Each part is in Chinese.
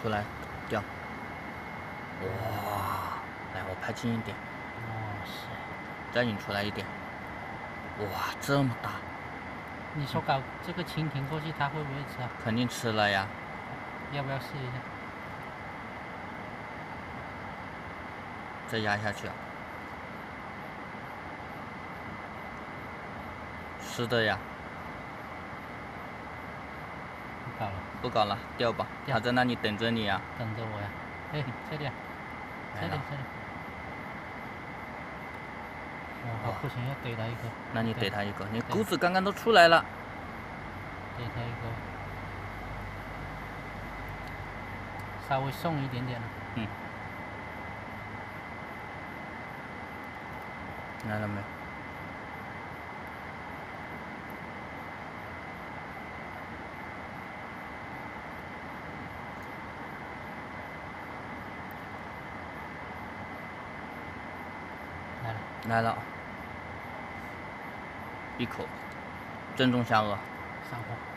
出来钓。哇，来我拍近一点。哇塞！再引出来一点。哇，这么大！你说搞这个蜻蜓过去，它会不会吃啊？肯定吃了呀。要不要试一下？再压下去啊。是的呀。不搞了。不搞了，钓吧。它在那里等着你啊。等着我呀。哎，这里啊，这里。哦，不行，要逮它一个。那你逮它一个，你钩子刚刚都出来了。逮它一个。稍微松一点点了。嗯。来了没？来了。来了。一口，正宗虾蚵。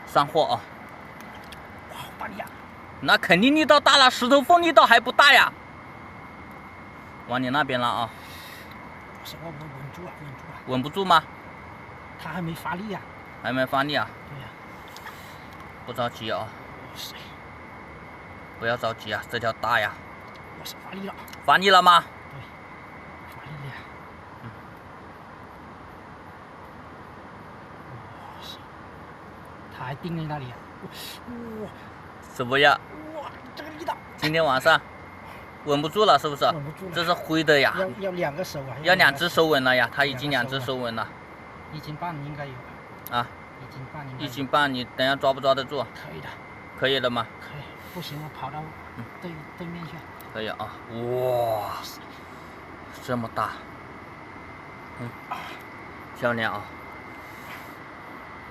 上货啊！哇，好大力呀！那肯定力道大了，石头缝力道还不大呀。往你那边了啊！我稳住啊，稳住啊！稳不住吗？它还没发力呀。还没发力啊？对呀。不着急啊。哇塞！不要着急啊，这条大呀。哇塞，发力了！发力了吗？对，发力了呀。哇塞！它还盯在那里呀。哇！什么呀？哇，这个力道！今天晚上稳不住了，是不是？稳不住了。这是灰的呀。要2个手啊。要2只手稳了呀，它已经2只手稳了。1斤半应该有。啊？1斤半应该。1斤半，你等下抓不抓得住？可以的。可以的吗？可以，不行我跑到对面去。可以啊！哇，这么大，漂亮啊！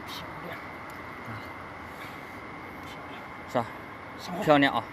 漂亮。是吧？漂亮啊！